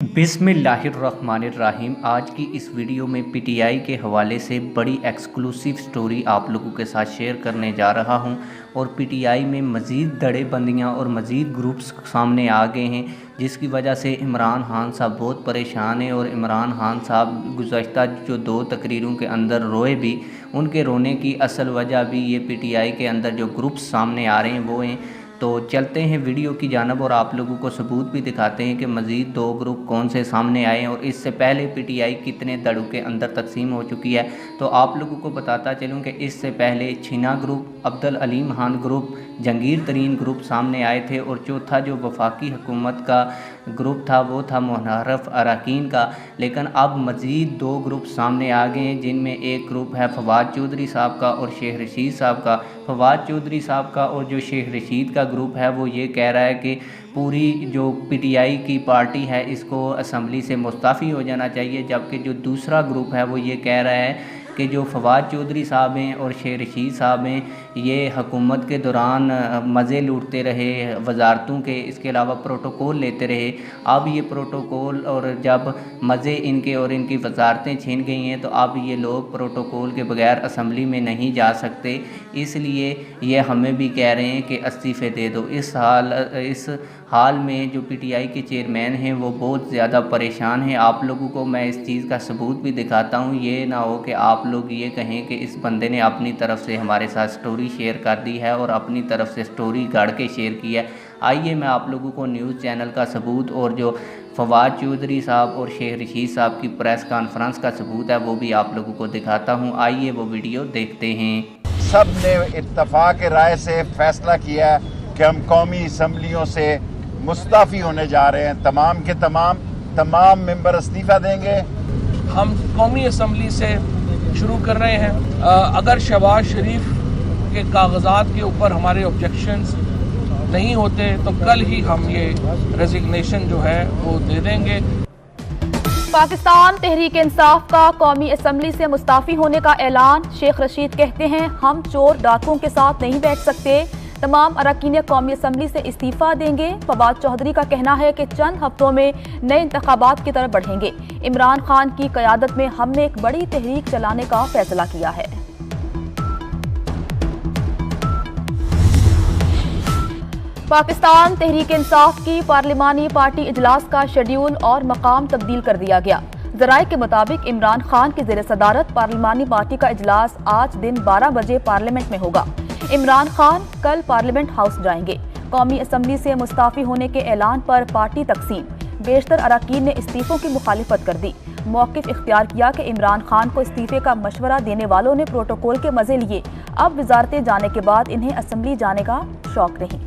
बिस्मिल्लाहिर्रहमानिर्रहीम। आज की इस वीडियो में पीटीआई के हवाले से बड़ी एक्सक्लूसिव स्टोरी आप लोगों के साथ शेयर करने जा रहा हूं और पीटीआई में मज़ीद धड़ेबंदियां और मज़ीद ग्रुप्स सामने आ गए हैं, जिसकी वजह से इमरान खान साहब बहुत परेशान हैं। और इमरान खान साहब गुज़श्ता जो 2 तकरीरों के अंदर रोए भी, उनके रोने की असल वजह भी ये पीटीआई के अंदर जो ग्रुप्स सामने आ रहे हैं वो हैं। तो चलते हैं वीडियो की जानब और आप लोगों को सबूत भी दिखाते हैं कि मज़ीद 2 ग्रुप कौन से सामने आए हैं और इससे पहले पीटीआई कितने दड़ों के अंदर तकसीम हो चुकी है। तो आप लोगों को बताता चलूँ कि इससे पहले छिना ग्रुप, अब्दुल अलीम खान ग्रुप, जंगीर तरीन ग्रुप सामने आए थे और चौथा जो वफाकी हुकूमत का ग्रुप था वो था मुनहरफ अरकान का। लेकिन अब मज़ीद 2 ग्रुप सामने आ गए हैं, जिनमें एक ग्रुप है फवाद चौधरी साहब का और शेख रशीद साहब का। फवाद चौधरी साहब का और जो शेख रशीद का ग्रुप है वो ये कह रहा है कि पूरी जो पीटीआई की पार्टी है इसको असम्बली से मुस्तफ़ी हो जाना चाहिए, जबकि जो दूसरा ग्रुप है वो ये कह रहा है कि जो फवाद चौधरी साहब हैं और शेख रशीद साहब हैं ये हुकूमत के दौरान मज़े लूटते रहे वजारतों के, इसके अलावा प्रोटोकॉल लेते रहे। अब ये प्रोटोकॉल और जब मज़े इनके और इनकी वजारतें छीन गई हैं तो अब ये लोग प्रोटोकॉल के बगैर असम्बली में नहीं जा सकते, इसलिए ये हमें भी कह रहे हैं कि इस्तीफ़े दे दो। इस हाल में जो पीटीआई के चेयरमैन हैं वो बहुत ज़्यादा परेशान हैं। आप लोगों को मैं इस चीज़ का सबूत भी दिखाता हूँ, ये ना हो कि आप लोग ये कहें कि इस बंदे ने अपनी तरफ से हमारे साथ स्टोरी शेयर कर दी है और अपनी तरफ से स्टोरी गढ़ के शेयर की है। आइए मैं आप लोगों को न्यूज़ चैनल का सबूत और जो फवाद चौधरी साहब और शेख रशीद साहब की प्रेस कॉन्फ्रेंस का सबूत है वो भी आप लोगों को दिखाता हूँ। आइए वो वीडियो देखते हैं। सब ने इत्तफाक राय से फैसला किया है कि हम कौमी असम्बलियों से मुस्तफ़ी होने जा रहे हैं। तमाम के तमाम मेंबर इस्तीफ़ा देंगे। हम कौमी असम्बली से शुरू कर रहे हैं। अगर शहबाज शरीफ के कागजात के ऊपर हमारे ऑब्जेक्शंस नहीं होते तो कल ही हम ये रेजिग्नेशन जो है वो दे देंगे। पाकिस्तान तहरीक इंसाफ का कौमी असम्बली से मुस्ताफ़ी होने का ऐलान। शेख रशीद कहते हैं हम चोर डाकुओं के साथ नहीं बैठ सकते, तमाम अरकान कौमी असम्बली से इस्तीफ़ा देंगे। फवाद चौधरी का कहना है कि चंद हफ्तों में नए इंतखाबात की तरफ बढ़ेंगे। इमरान खान की क़यादत में हमने एक बड़ी तहरीक चलाने का फैसला किया है। पाकिस्तान तहरीक इंसाफ की पार्लिमानी पार्टी इजलास का शेड्यूल और मकाम तब्दील कर दिया गया। ज़राए के मुताबिक इमरान खान की ज़ेर सदारत पार्लिमानी पार्टी का इजलास आज दिन 12 बजे पार्लियामेंट में होगा। इमरान खान कल पार्लियामेंट हाउस जाएंगे। कौमी असम्बली से मुस्ताफ़ी होने के ऐलान पर पार्टी तकसीम। बेशतर अरकान ने इस्तीफ़ों की मुखालिफत कर दी। मौक़िफ़ इख्तियार किया कि इमरान खान को इस्तीफ़े का मशवरा देने वालों ने प्रोटोकॉल के मज़े लिए। अब वजारतें जाने के बाद इन्हें असम्बली जाने का शौक नहीं।